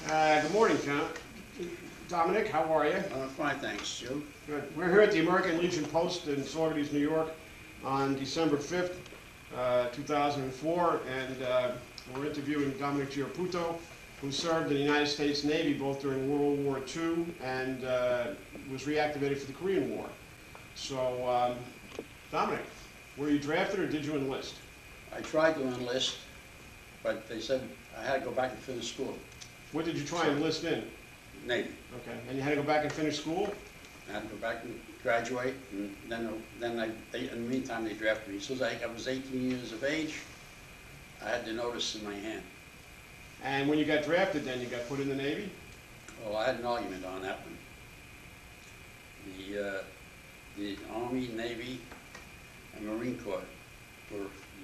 Good morning, John. Dominic, how are you? Fine, thanks, Joe. Good. We're here at the American Legion Post in Saugerties, New York on December 5th, 2004, and we're interviewing Dominic Giarraputo, who served in the United States Navy both during World War II and was reactivated for the Korean War. So, Dominic, were you drafted or did you enlist? I tried to enlist, but they said I had to go back and finish school. What did you try and enlist in? Navy. Okay, and you had to go back and finish school? I had to go back and graduate, and then in the meantime they drafted me. As soon as I was 18 years of age, I had the notice in my hand. And when you got drafted then, you got put in the Navy? Well, I had an argument on that one. The Army, Navy, and Marine Corps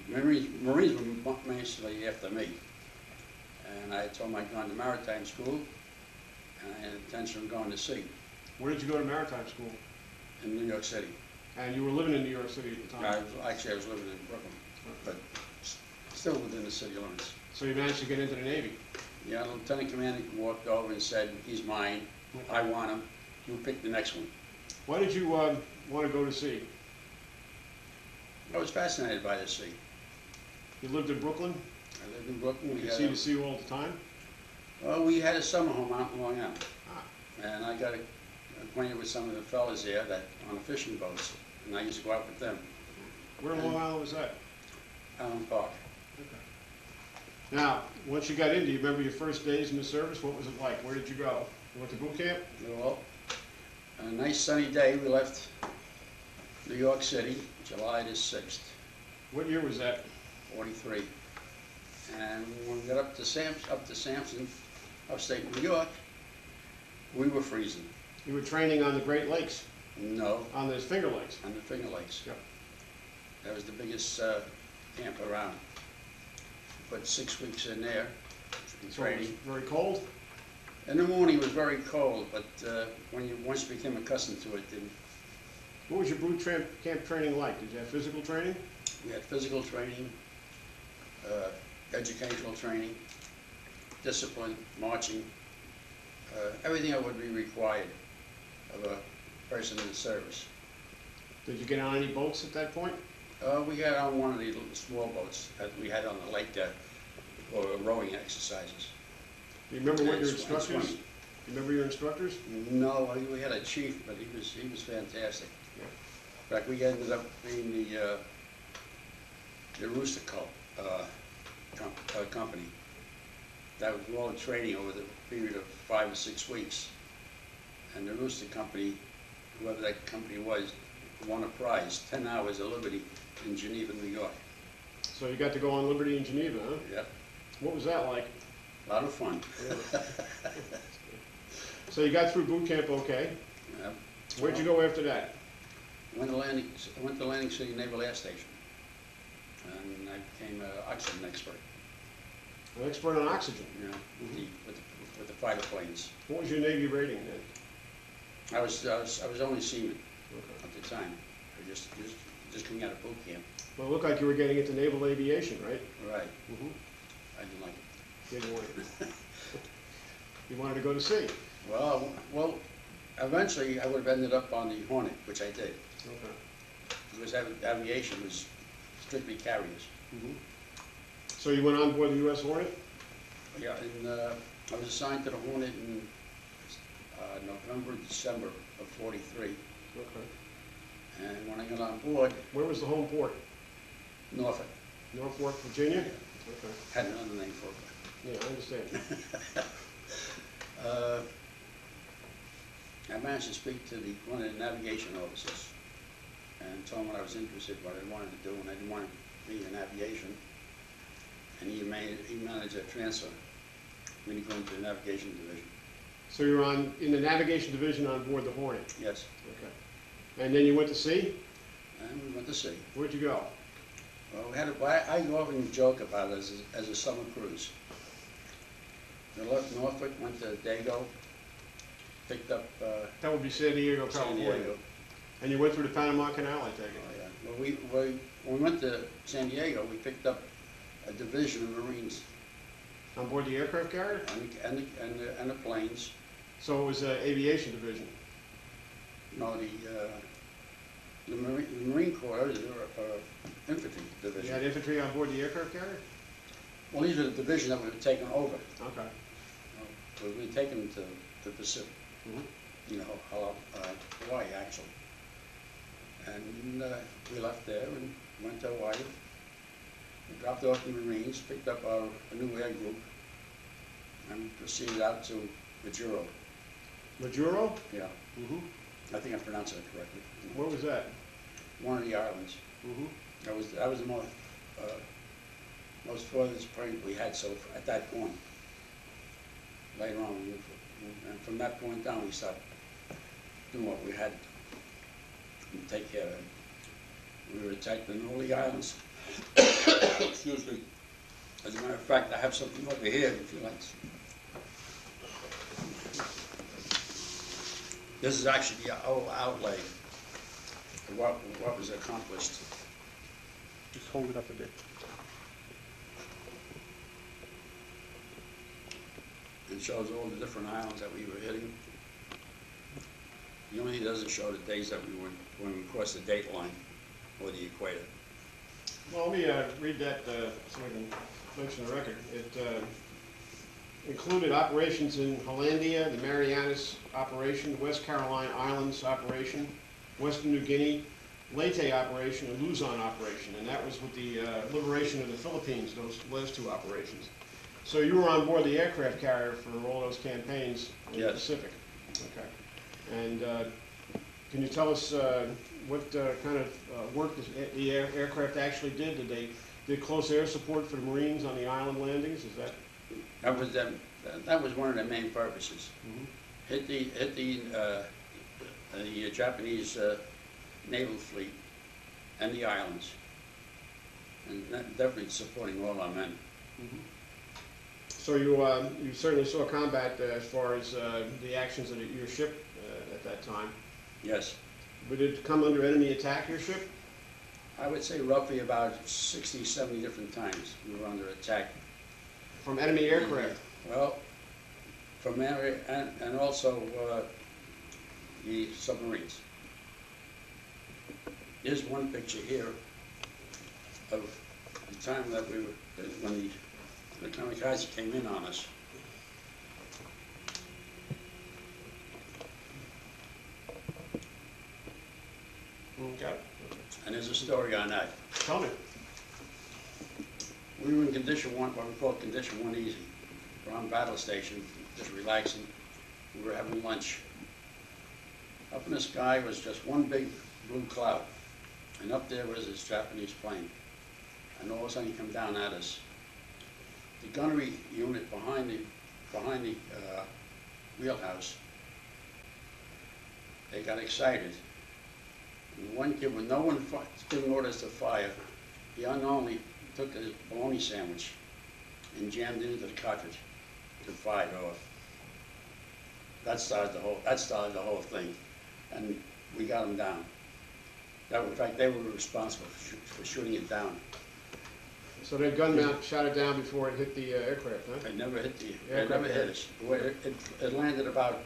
Marines were basically after me. And I told them I'd gone to maritime school, and I had intention of going to sea. Where did you go to maritime school? In New York City. And you were living in New York City at the time? I was living in Brooklyn, but still within the city limits. So you managed to get into the Navy? Yeah, Lieutenant Commander walked over and said, "He's mine. I want him. You pick the next one." Why did you want to go to sea? I was fascinated by the sea. You lived in Brooklyn? I lived in Brooklyn. You see the sea all the time? Well, we had a summer home out in Long Island, Ah. and I got acquainted with some of the fellas there that on the fishing boats, and I used to go out with them. Where in Long Island was that? Allen Park. Okay. Now, once you got in, do you remember your first days in the service? What was it like? Where did you go? You went to boot camp? Well, a nice sunny day, we left New York City, July the 6th, What year was that? 43. And when we got up to Sampson, upstate New York, we were freezing. You were training on the Great Lakes? No, On the Finger Lakes? on the Finger Lakes. Yep. That was the biggest camp around. Put 6 weeks in there, in So it was training. very cold? In the morning it was very cold, but once you became accustomed to it, then What was your boot camp training like? Did you have physical training? we had physical training, educational training, discipline, marching, everything that would be required of a person in the service. Did you get on any boats at that point? We got on one of the little small boats that we had on the lake there for rowing exercises. Do you remember what And your and instructors? swimming. Do you remember your instructors? No, we had a chief, but he was fantastic. Yeah. In fact, we ended up being the Rooster company. That was all the training over the period of 5 or 6 weeks. And the Rooster company, whoever that company was, won a prize, 10 hours of liberty in Geneva, New York. So you got to go on Liberty in Geneva, huh? Yep, What was that like? a lot of fun. So you got through boot camp okay. Yep. Where'd you go after that? Went to Atlantic City Naval Air Station, and I became an oxygen expert. An expert on oxygen. You know, with the fighter planes. What was your Navy rating then? I was only seaman Okay. at the time. I was just coming out of boot camp. Well, it looked like you were getting into naval aviation, right? Right. Mm-hmm. I didn't like it. Didn't want it. You wanted to go to sea. Well, eventually I would have ended up on the Hornet, which I did. Okay. Because aviation was strictly carriers. Mm-hmm. So you went on board the U.S. Hornet? Yeah, and I was assigned to the Hornet in November, December of 43. Okay. And when I got on board, Where was the home port? Norfolk. Norfolk, Virginia? Yeah. Okay. Had another name for it. Yeah, I understand. I managed to speak to one of the navigation officers and told him what I was interested in, what I wanted to do, and I didn't want to be in aviation. And he managed a transfer when he go into the navigation division. So you were in the navigation division on board the Hornet? Yes. Okay. And then you went to sea? And we went to sea. Where'd you go? Well, I often joke about it as a summer cruise. We left Norfolk, went to Dago, picked up That would be San Diego, San California. Diego. And you went through the Panama Canal, I take it? Oh, yeah. Well, when we went to San Diego, we picked up a division of Marines. On board the aircraft carrier? and the planes. So it was an aviation division. No, the Marine Corps, infantry You division. had infantry on board the aircraft carrier? Well, these were the division that we were taking over. Okay. We were taken to the Pacific, Mhm. you know, Hawaii actually. And we left there and went to Hawaii. We dropped off the Marines, picked up a new air group, and proceeded out to Majuro. Majuro? Yeah, Mm-hmm. I think I'm pronouncing it correctly. Where was that? One of the islands. Mm-hmm. That was the most furthest point we had so at that point. Later on, and from that point down, we started doing what we had to take care of. We were attacking all the islands. Excuse me. As a matter of fact, I have something over here if you like. This is actually the whole outlay of what was accomplished. Just hold it up a bit. It shows all the different islands that we were hitting. The only thing it doesn't show the days that we were, when we crossed the date line or the equator. Well, let me read that so I can mention the record. It included operations in Hollandia, the Marianas operation, the West Carolina Islands operation, Western New Guinea, Leyte operation, and Luzon operation, and that was with the liberation of the Philippines, those last two operations. So you were on board the aircraft carrier for all those campaigns in the Yes. Pacific. Okay. And can you tell us what kind of work the aircraft actually did? Did they did close air support for the Marines on the island landings? Is that? That was one of the main purposes. Mm-hmm. Hit the Japanese naval fleet and the islands, and definitely supporting all our men. Mm-hmm. So you certainly saw combat as far as the actions of your ship at that time. Yes, But did it come under enemy attack, your ship? I would say roughly about 60, 70 different times we were under attack. From enemy aircraft? Well, from area and also the submarines. Here's one picture here of the time that we were, when the kamikaze came in on us. Okay. And there's a story on that. Tell me. We were in condition one, what we call condition one easy. We're on battle station, just relaxing. We were having lunch. Up in the sky was just one big blue cloud. And up there was this Japanese plane. And all of a sudden he come down at us. The gunnery unit behind the wheelhouse, they got excited. And one kid, with no one giving orders to fire, he unknowingly took his bologna sandwich and jammed it into the cartridge to fire it off. That started the whole thing, and we got him down. In fact, they were responsible for shooting it down. So that gunman shot it down before it hit the aircraft, huh? It never hit Aircraft it never hit us. It landed about,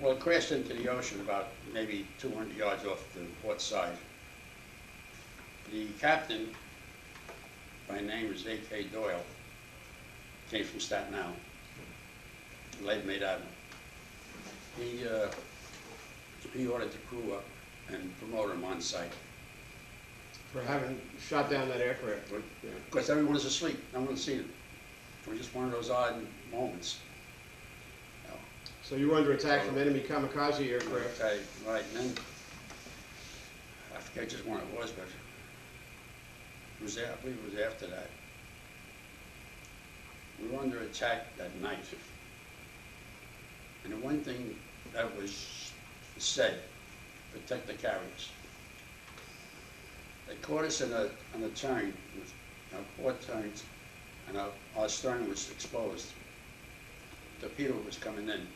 well, it crashed into the ocean about maybe 200 yards off the port side. The captain, by name is A.K. Doyle, came from Staten Island, late made admiral. He ordered the crew up and promoted him on site. For having shot down that aircraft. Yeah. Of course, everyone was asleep. No one seen it. It was just one of those odd moments. You know. So you were under attack from enemy kamikaze aircraft. Okay, right, and then, I forget just when it was, but it was there, I believe it was after that. We were under attack that night. And the one thing that was said, protect the carriers. They caught us on a turn, with our port turns, and our stern was exposed. The torpedo was coming in.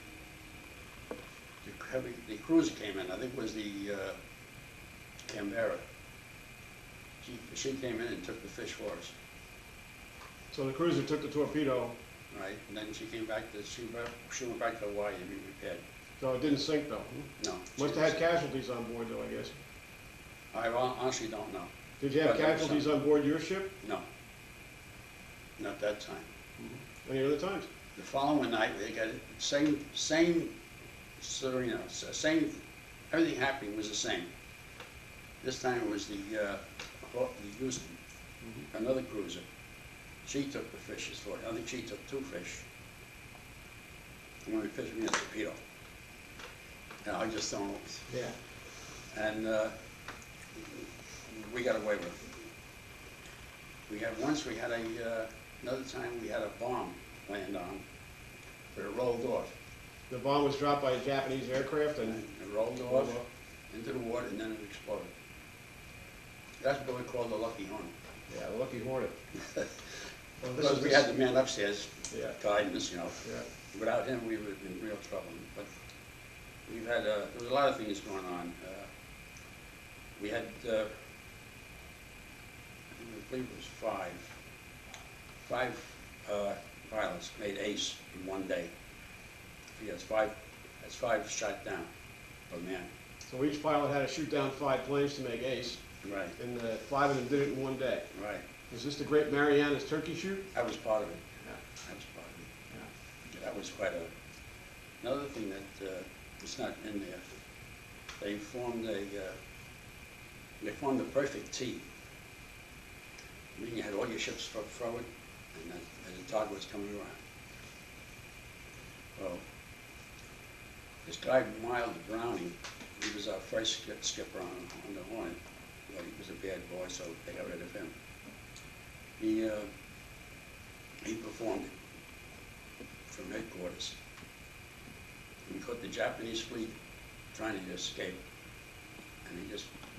The cruiser came in, I think it was the Canberra. She came in and took the fish for us. So the cruiser took the torpedo right? And then she came back she went back to Hawaii to be repaired. So it didn't sink though? No. Must have had casualties on board though, I guess. I honestly don't know. Did you have But there was casualties some. on board your ship? No. Not that time. Any other times? The following night, we got it, same, so, you know, same, everything happening was the same. This time it was the Houston, another cruiser. She took the fishes for it. I think she took 2 fish. And when we fished, we had a torpedo. And I just don't, Yeah. and we got away with it. Once we had another time we had a bomb land on, but it rolled off. The bomb was dropped by a Japanese aircraft and It rolled off into the water and then it exploded. That's what we call the Lucky Hornet. yeah, the Lucky Hornet. Well, Because we had the man upstairs Yeah, guiding us, you know. yeah. Without him, we would have been in real trouble. But we've had, there was a lot of things going on. We had, I believe it was five pilots made ace in one day. That's five shot down per man. So each pilot had to shoot down 5 planes to make ace, Right, and 5 of them did it in one day. right. Was this the Great Mariana's turkey shoot? That was part of it. Yeah. That was part of it. That was quite another thing that is not in there. They formed the perfect T. Meaning you had all your ships forward, and the target was coming around. Well, this guy Mild Browning, he was our first skipper on the Hornet. Well, he was a bad boy, so they got rid of him. He performed it from headquarters. We caught the Japanese fleet trying to escape, and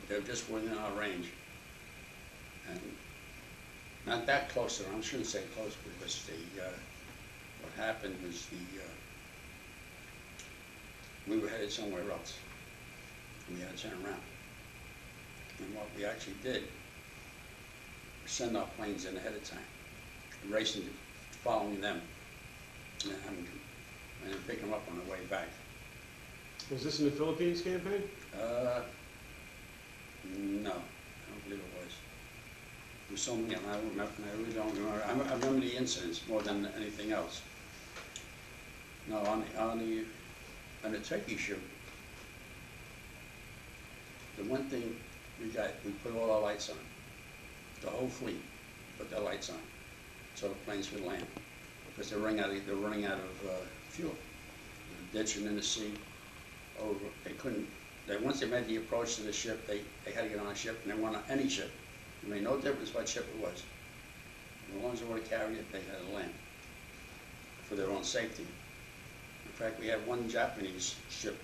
they were just within our range. And not that close, I shouldn't say close, because what happened was we were headed somewhere else. We had to turn around. And what we actually did was send our planes in ahead of time, racing, following them, and then pick them up on the way back. Was this in the Philippines campaign? No, I don't believe it was. There was so many, and I really don't remember. I remember the incidents more than anything else. No, on the turkey shoot, the one thing we put all our lights on. The whole fleet put their lights on, so the planes could land, because they're running out of fuel. They're ditching in the sea. Over, they couldn't. Once they made the approach to the ship, they had to get on a ship, and they went on any ship. It made no difference what ship it was. As long as they would have carried it, they had to land for their own safety. In fact, we had one Japanese ship,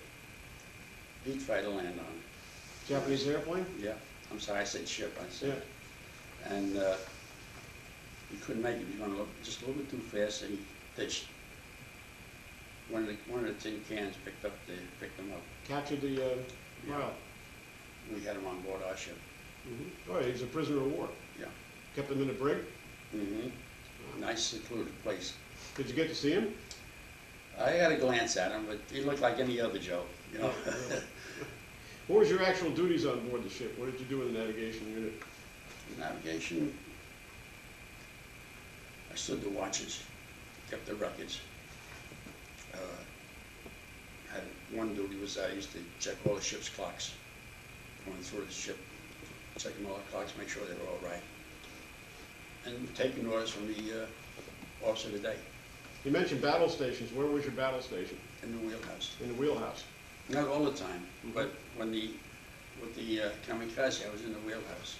beach fighter land on it. Japanese airplane? Yeah, I'm sorry, I said ship. I said. Yeah. And he couldn't make it. He was going just a little bit too fast, and he ditched. One of the tin cans picked them up. Captured the pilot? We had him on board our ship. Oh, he was a prisoner of war? Yeah. Kept him in the brig? Nice secluded place. Did you get to see him? I had a glance at him, but he looked like any other Joe, you know. What was your actual duties on board the ship? What did you do in the navigation unit? Navigation, I stood the watches, kept the records. Had one duty was I used to check all the ship's clocks, going through the ship, checking all the clocks, make sure they were all right, and taking orders from the officer of the day. You mentioned battle stations. Where was your battle station? In the wheelhouse. In the wheelhouse. Not all the time, but with the kamikaze, I was in the wheelhouse.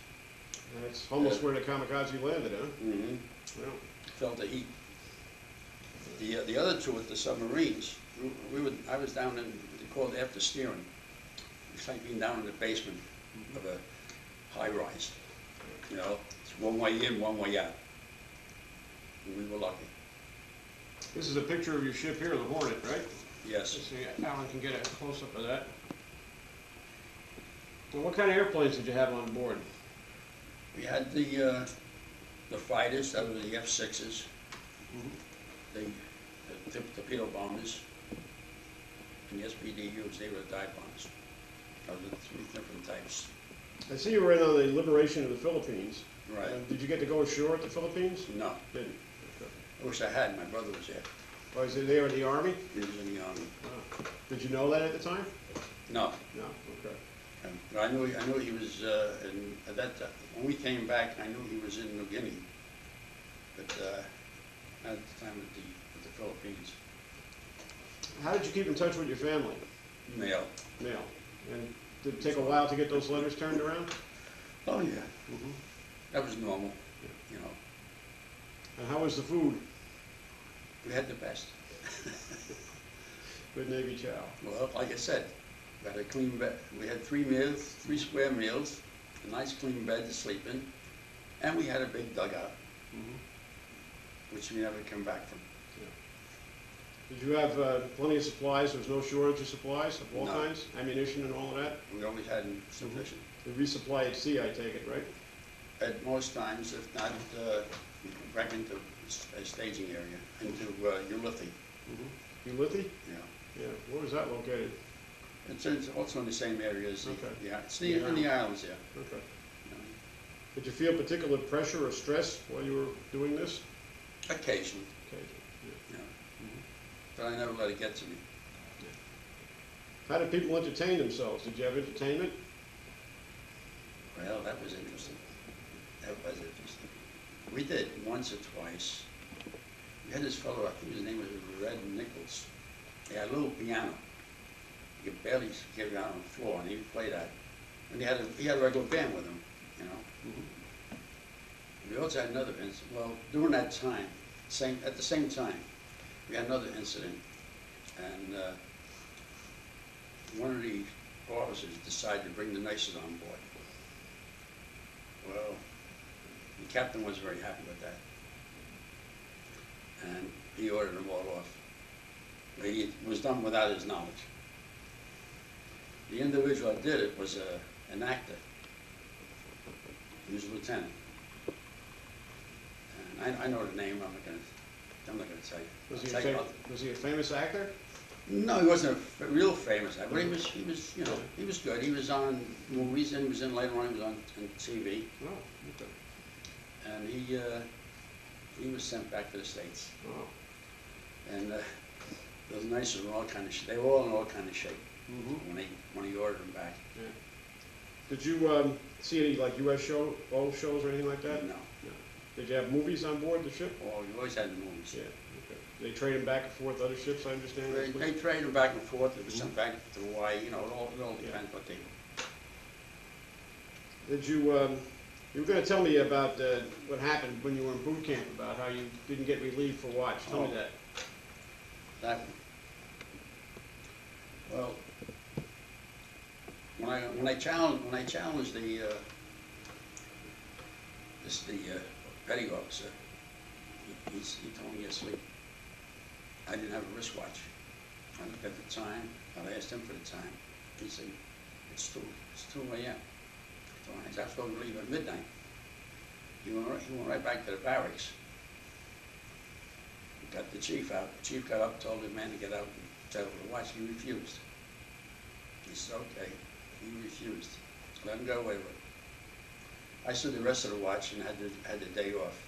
That's almost where the kamikaze landed, huh? Well, Felt the heat. The other two with the submarines, I was down in, they called after steering. It's like being down in the basement of a high rise. You know, it's one way in, one way out. And we were lucky. this is a picture of your ship here, the Hornet, right? Yes. Let's see, Alan can get a close-up of that. Well, what kind of airplanes did you have on board? We had the fighters, that were the F-6s. the torpedo bombers and the SPDUs, they were the dive bombers. Of the three different types. I see you were in on the liberation of the Philippines. Right. Did you get to go ashore at the Philippines? No. Didn't? Okay. I wish I had. My brother was there. Was he there in the Army? He was in the Army. Oh. Did you know that at the time? No. No, okay. I knew he was, at that time, when we came back, I knew he was in New Guinea. But not at the time with the Philippines. How did you keep in touch with your family? Mail. Mail. And did it take a while to get those letters turned around? Oh, yeah. Mm-hmm. That was normal, you know. And how was the food? We had the best. Good Navy chow. Well, like I said, we had a clean bed. We had 3 meals, 3 square meals, a nice clean bed to sleep in, and we had a big dugout, which we never came back from. Did you have plenty of supplies? There was no shortage of supplies of all No. kinds? Ammunition and all of that? We always had sufficient. The resupply at sea, I take it, right? At most times, if not, back into a staging area, into Ulithi. Ulithi? Yeah. Yeah. Where was that located? It's also in the same area as Okay. it's in the islands, yeah. Okay. You know. Did you feel particular pressure or stress while you were doing this? Occasionally, Okay. you know. But I never let it get to me. How did people entertain themselves? Did you have entertainment? Well, that was interesting. That was interesting. We did once or twice. We had this fellow, I think his name was Red Nichols. He had a little piano. You could barely get it out on the floor, and he would play that. And he had a regular band with him, you know. We also had another incident. Well, during that time, at the same time, we had another incident, and one of the officers decided to bring the nurses on board. Well, the captain wasn't very happy with that, and he ordered them all off. But it was done without his knowledge. The individual that did it was an actor. He was a lieutenant. And I know the name. I'm not going to tell you. Was he a famous actor? No, he wasn't a real famous actor, but he was, you know, he was good. He was on movies, and he was in later on. He was on TV, Oh, okay. and he was sent back to the States. Oh. And those nurses were all kind of they were all in all kind of shape when he ordered them back. Yeah. Did you see any like U.S. old shows or anything like that? No. Did you have movies on board the ship? Oh, you always had the movies. Yeah. Okay. They trade them back and forth to other ships, I understand. They traded them back and forth. They were sent back to Hawaii. You know, it all depends what they. Did you? You were going to tell me about what happened when you were in boot camp, about how you didn't get relieved for watch. Tell me that. That one. Well, when I challenged the petty officer, he told me asleep. I didn't have a wristwatch. I looked at the time. I asked him for the time. He said, it's 2 a.m. So I said, I'm supposed to leave at midnight. He went right back to the barracks. Got the chief out. The chief got up, told the man to get out and tell him to watch. He refused. He said, okay. He refused. Let him go away with it. I stood the rest of the watch and had the day off.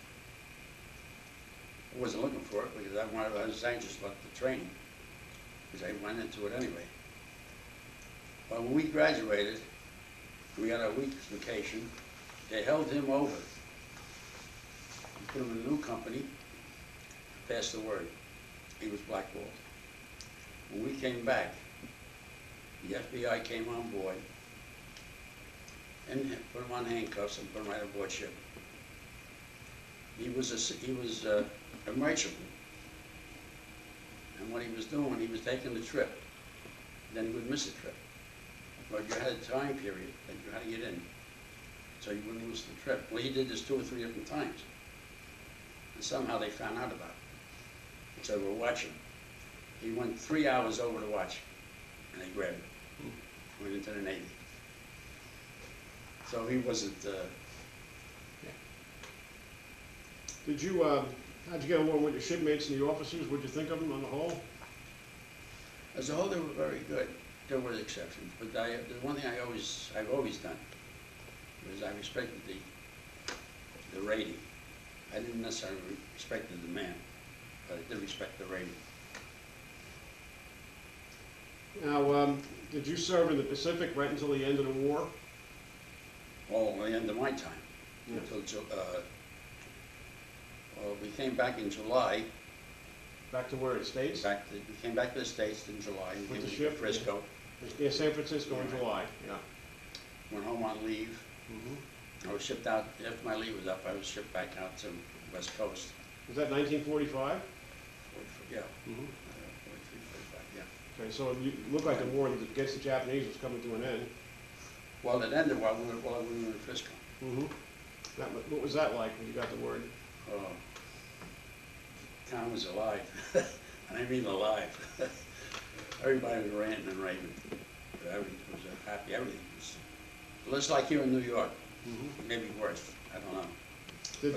I wasn't looking for it because I was anxious about the training, because I went into it anyway. But when we graduated, we had a week's vacation. They held him over. Put him in a new company. Passed the word. He was blackballed. When we came back, the FBI came on board and put him on handcuffs and put him right aboard ship. He was a merchant, and what he was doing, he was taking the trip. Then he would miss a trip. But you had a time period that you had to get in, so you wouldn't lose the trip. Well, he did this 2 or 3 different times, and somehow they found out about it. So we're watching. He went 3 hours over to watch, and they grabbed him. Went into the Navy. So he wasn't. Did you How'd you get along with your shipmates and the officers? What'd you think of them on the whole? As a whole, they were very good. There were exceptions, but the one thing I've always done was I respected the rating. I didn't necessarily respect the demand, but I did respect the rating. Now, did you serve in the Pacific right until the end of the war? All the end of my time, Yeah. until well, we came back in July. Back to where it stays? We came back to the States in July. We With came the to ship? Frisco. Yeah, San Francisco in Right. July, yeah. Went home on leave. Mhm. I was shipped out, after my leave was up, I was shipped back out to West Coast. Was that 1945? Yeah, Mhm. 43, 45, yeah. Okay, so you looked like the war against the Japanese was coming to an end. Well, it ended while we were in Frisco. Mm-hmm. What was that like when you got the word? Oh, town was alive. I mean alive. Everybody was ranting and raving. Everything was happy. Everything was just like here in New York. Mm-hmm. Maybe worse. I don't know. Did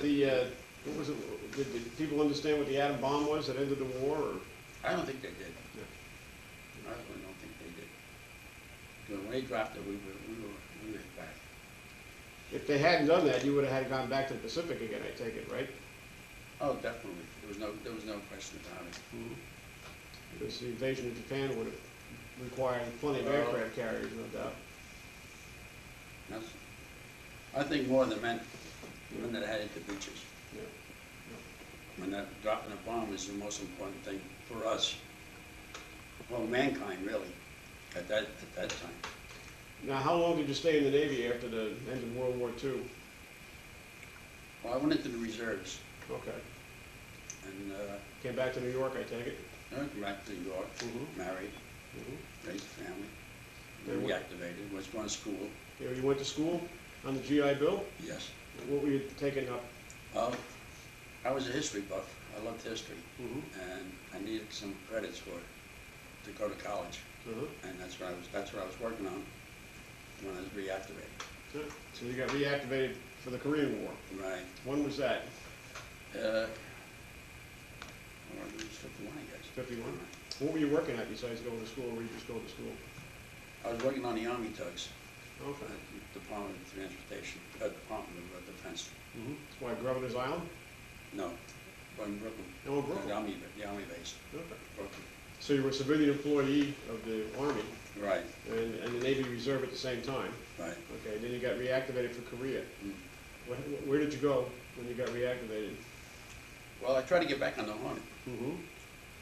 what was it? Did people understand what the atom bomb was that ended the war? Or? I don't think they did. Yeah. I really don't think they did. When they dropped it, we were back. If they hadn't done that, you would have had gone back to the Pacific again. I take it, right? Oh, definitely. There was no question about it. Mm-hmm. Because the invasion of Japan would have required plenty of Well, aircraft carriers, no doubt. I think more than men that headed to beaches. Yeah. When that dropping a bomb was the most important thing for us. Well, mankind really, at that time. Now, how long did you stay in the Navy after the end of World War II? Well, I went into the reserves Okay. and Came back to New York, I take it? I went back to New York, Mhm. married, Mm-hmm. raised a family, And what- reactivated, was going to school. You went to school on the GI Bill? Yes. What were you taking up? I was a history buff. I loved history, Mm-hmm. and I needed some credits for it to go to college, Uh-huh. and that's what I was working on when I was reactivated. Good. So you got reactivated for the Korean War. Right. When was that? Well, it was 51, I guess. 51? What were you working at besides going to school, or were you just going to school? I was working on the Army tugs, Okay. Department of Transportation, Department of Defense. Mm-hmm. Why, Governor's Island? No, in Brooklyn. Oh, Brooklyn. The Army base, Okay. Brooklyn. So you were a civilian employee of the Army Right, and the Navy Reserve at the same time. right. Okay, then you got reactivated for Korea. Mm. Where did you go when you got reactivated? Well, I tried to get back on the Hornet, Mm-hmm.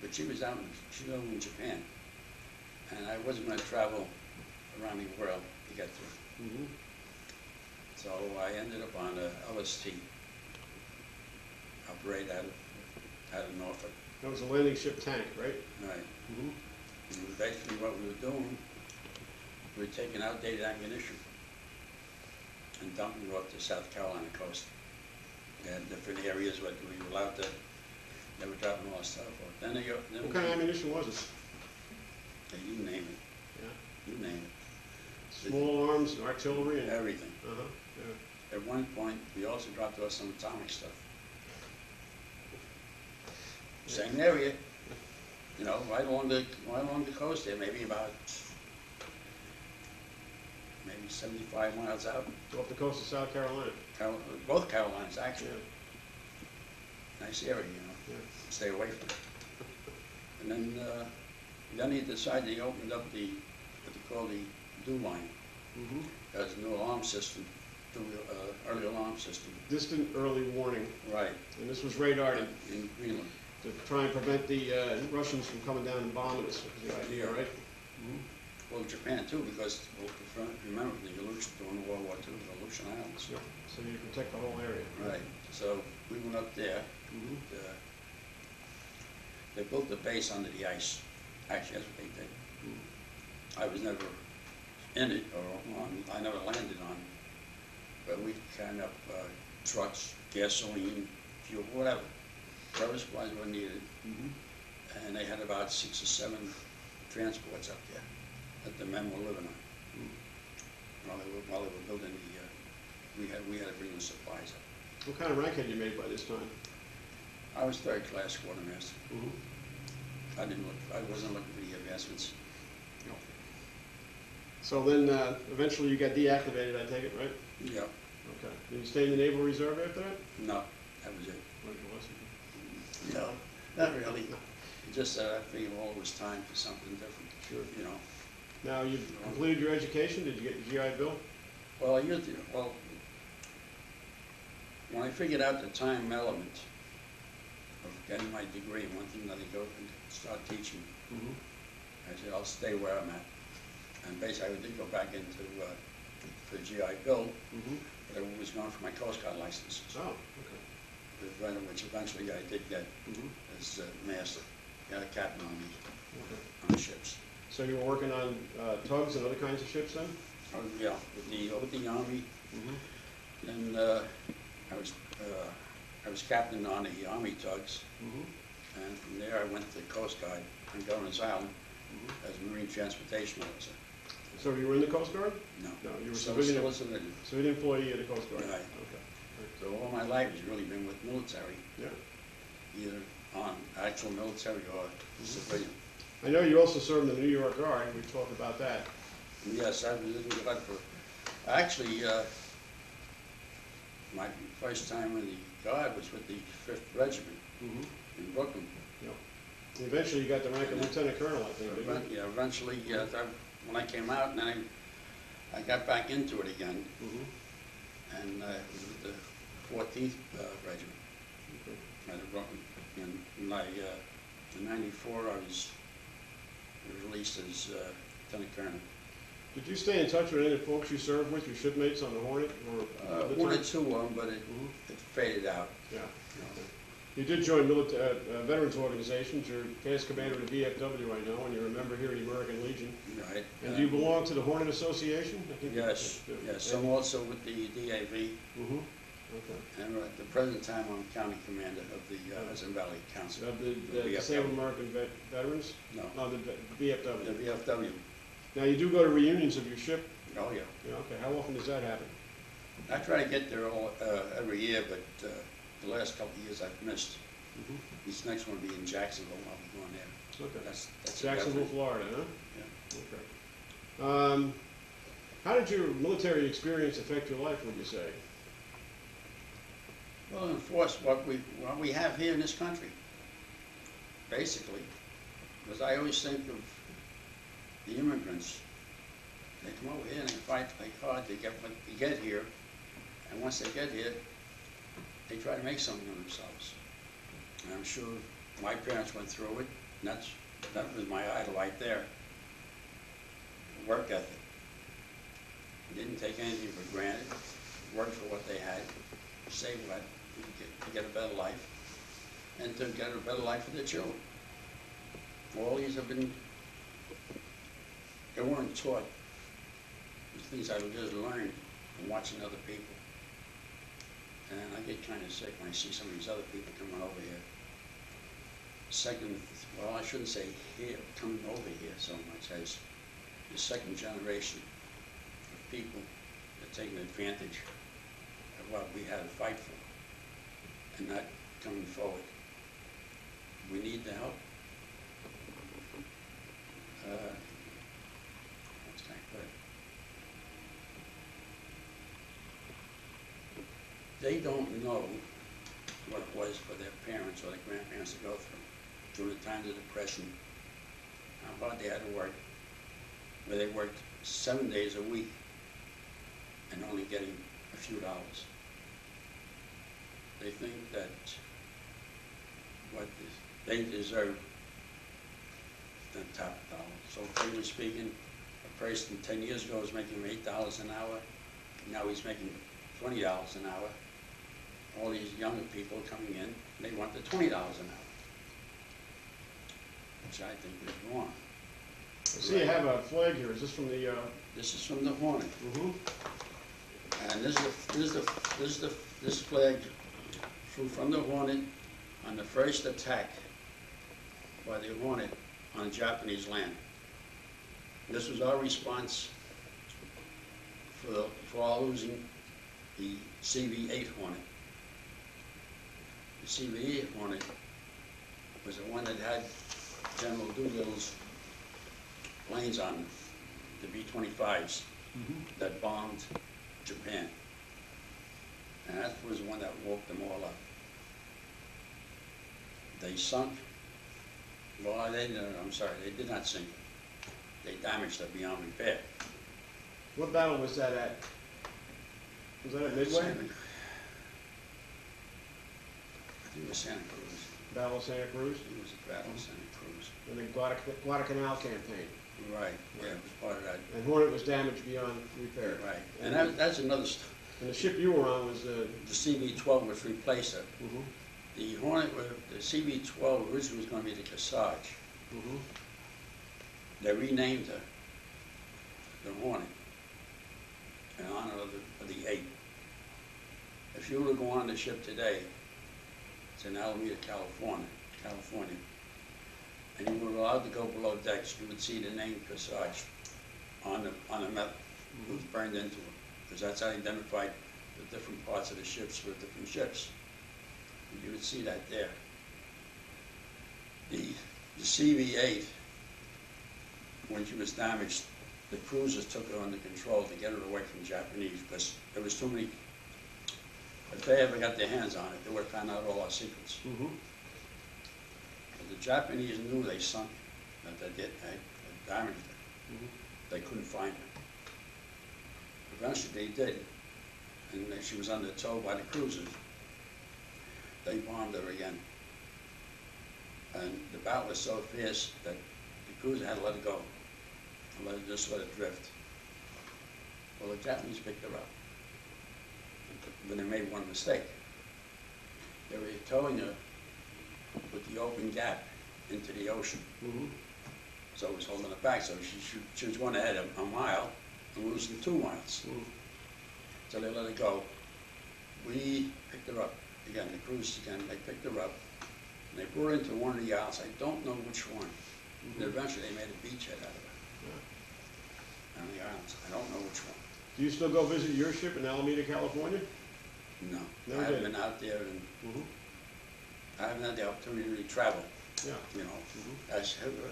but she was over in Japan, and I wasn't going to travel around the world to get to her. Mm-hmm. So I ended up on a LST, operate out of Norfolk. That was a landing ship tank, right? Right. Mm-hmm. And basically what we were doing, we were taking outdated ammunition and dumping it off the South Carolina coast. They had different areas where we were allowed to, they were dropping all stuff off. Then What kind of ammunition was it? you name it, Yeah. you name it, Small arms and artillery and... everything. Uh-huh, yeah. At one point, we also dropped off some atomic stuff. Same area, you know, right along the coast there, maybe 75 miles out. Off the coast of South Carolina. Both Carolinas, actually. Yeah. Nice area, you know, Yeah. stay away from it. And then he decided he opened up what they call the DO line. Mm-hmm. That's a new alarm system, early alarm system. Distant early warning. Right. And this was radar In Greenland. to try and prevent the Russians from coming down and bombing us, was the idea, right? Mm-hmm. Well, Japan too, because remember the Aleutian during World War II, the Aleutian Islands. Yeah. So you protect the whole area. Right. So we went up there. Mm-hmm. They built the base under the ice. Actually, that's what they did. Mm-hmm. I was never in it or I never landed on it. But we kind of trucks, gasoline, fuel, whatever supplies were needed. Mm-hmm. And they had about 6 or 7 transports up there that the men were living on. Mm-hmm. While they were building we had to bring the supplies up. What kind of rank had you made by this time? I was third-class quartermaster. Mm-hmm. I wasn't looking for the advancements. So then, eventually you got deactivated, I take it, right? Yeah, Okay. Did you stay in the Naval Reserve after that? no, that was it. Learned your lesson. No, not really. Just, I figured, well, it was time for something different, Sure. you know. Now, you completed your education, did you get your GI Bill? Well, when I figured out the time element of getting my degree, one thing that I go and start teaching, Mm-hmm. I said, I'll stay where I'm at. And basically, I did go back into the GI Bill, Mm-hmm. but I was going for my Coast Guard license, Oh, okay. which eventually I did get Mm-hmm. as a master, got a captain on me, Okay. on ships. So you were working on tugs and other kinds of ships then? Yeah, with the Army, Mm-hmm. and I was captain on the Army tugs, Mm-hmm. and from there I went to the Coast Guard on Governor's Island Mm-hmm. as a Marine Transportation Officer. So you were in the Coast Guard? No. No, you were Still civilian. a civilian. Civilian employee of the Coast Guard? Right. Okay. So all my life has really been with military, Yeah. either on actual military or civilian. I know you also served in the New York Guard, we talked about that. Yes, I was in the Guard for, actually, my first time in the Guard was with the 5th Regiment Mm-hmm. in Brooklyn. Eventually you got the rank of lieutenant colonel, I think, didn't you? Yeah, eventually, when I came out, and then I got back into it again, Mm-hmm. and it was with the 14th Regiment Okay. out of Brooklyn. And in '94, I was released as lieutenant colonel. Did you stay in touch with any folks you served with, your shipmates on the Hornet? Or other One or times? two of them, but it faded out. Yeah. You know. You did join veterans organizations. You're past commander of the VFW, I know, and you're a member here at the American Legion. Right. And do you belong to the Hornet Association? I think Yes, yes. I'm also with the DAV, Mm-hmm. Okay. and at the present time, I'm county commander of the Hudson Valley Council. Of the VFW. Disabled American Veterans? No, No, the the VFW. VFW. Now, you do go to reunions of your ship? Oh, yeah. Yeah, okay. How often does that happen? I try to get there every year, but the last couple of years I've missed. Mm-hmm. This next one will be in Jacksonville. I'll be going there. Okay. That's Jacksonville, definite. Florida, huh? Yeah. Okay. How did your military experience affect your life, would you say? Well, enforce what we have here in this country, basically. Because I always think of the immigrants. They come over here and they fight like hard to get here, and once they get here, they try to make something of themselves. And I'm sure my parents went through it, and that was my idol right there. Work ethic. Didn't take anything for granted, worked for what they had, saved what, to get a better life, and to get a better life for their children. All these have been, they weren't taught. The things I just learned from watching other people. And I get kind of sick when I see some of these other people coming over here. Well, I shouldn't say here, coming over here so much as the second generation of people that are taking advantage of what we had to fight for and not coming forward. We need the help. What's can I put it? They don't know what it was for their parents or their grandparents to go through during the times of depression, how hard they had to work, where they worked 7 days a week and only getting a few dollars. They think that they deserve the top dollar. So freely speaking, a person 10 years ago was making $8 an hour, now he's making $20 an hour. All these younger people coming in, they want the $20 an hour, which I think is wrong. I see you have a flag here. Is this from the? This is from the Hornet, Mm-hmm. and this flag flew from the Hornet on the first attack by the Hornet on Japanese land. This was our response for our losing the CV-8 Hornet. The CVE Hornet was the one that had General Doolittle's planes on them, the B-25s, that bombed Japan. And that was the one that woke them all up. They sunk. Well, they did not sink. They damaged it beyond repair. What battle was that at? Was that at Midway? I think it was Santa Cruz. Battle of Santa Cruz? It was a battle of Santa Cruz. And the Guadalcanal campaign. Right, yeah, it was part of that. And Hornet was damaged beyond repair. Right, and that's another, And the ship you were on was the CV-12 was replaced it. The Hornet, the CV-12 originally was going to be the Kearsarge. They renamed her the Hornet in honor of the 8. If you were to go on the ship today, it's in Alameda, California, and you were allowed to go below decks, you would see the name Kearsarge on the metal. It was burned into it, because that's how they identified the different parts of the ships with different ships. And you would see that there. The CV-8, when she was damaged, the cruisers took her under control to get her away from the Japanese, because there was too many. If they ever got their hands on it, they would have found out all our secrets. But the Japanese knew they sunk her, that they damaged her. They couldn't find her. Eventually they did, and she was under tow by the cruisers. They bombed her again. And the battle was so fierce that the cruiser had to let it go, and just let it drift. Well, the Japanese picked her up, but they made one mistake. They were towing her with the open gap into the ocean. So it was holding her back, so she was going ahead a mile and losing 2 miles. So they let her go. We picked her up again, the cruise again, they picked her up, and they brought her into one of the isles. I don't know which one. And eventually they made a beachhead out of her. On the islands, I don't know which one. Do you still go visit your ship in Alameda, California? No, Never I haven't did. been out there, and I haven't had the opportunity to really travel. Yeah. You know,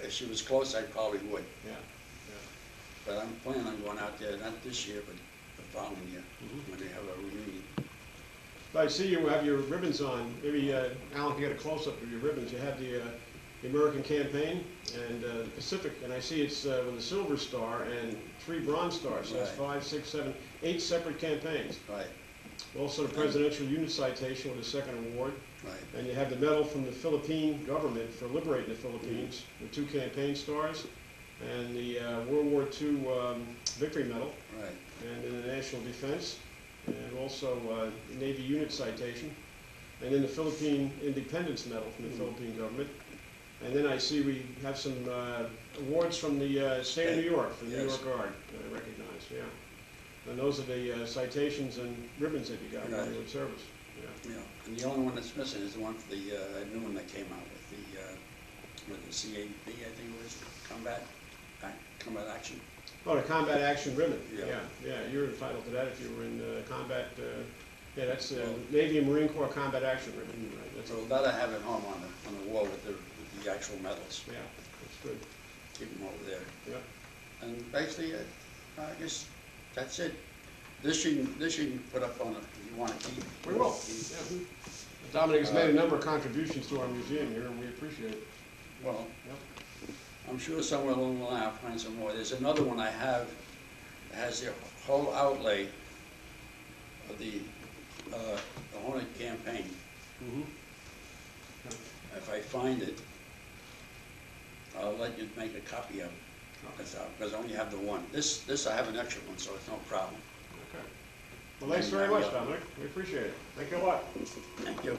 if she was close, I probably would. Yeah. But I'm planning on going out there, not this year, but the following year, when they have a reunion. I see you have your ribbons on. Maybe Alan can get a close-up of your ribbons. You have the American campaign and the Pacific, and I see it's with a silver star and 3 bronze stars. So that's 5, 6, 7, 8 separate campaigns. Right. Also the Presidential Unit Citation with a 2nd award. Right. And you have the medal from the Philippine government for liberating the Philippines with 2 campaign stars, and the World War II Victory Medal, Right. and in the National Defense, and also Navy Unit Citation, and then the Philippine Independence Medal from the Philippine government. And then I see we have some awards from the state of New York, for the New York Guard, recognized, yeah. And those are the citations and ribbons that you got while you were in service. Yeah, and the only one that's missing is the one for the new one that came out with the CAB, I think it was, combat action. Oh, the combat action ribbon. Yeah. Yeah, you're entitled to that if you were in combat. Yeah, that's Navy and Marine Corps combat action ribbon. Right. That's So that I have at home on the wall with the actual medals. Yeah, that's good. Keep them over there. Yeah. And basically, I guess that's it. This you can put up on it if you want to keep. We will. Yeah. Dominic has made a number of contributions to our museum here, and we appreciate it. Well, Yep. I'm sure somewhere along the line I'll find some more. There's another one I have that has the whole outlay of the Hornet campaign. If I find it, I'll let you make a copy of it. Because I only have the one. This I have an extra one, so it's no problem. Okay. Well, thanks very much, Dominic. We appreciate it. Thank you a lot. Thank you.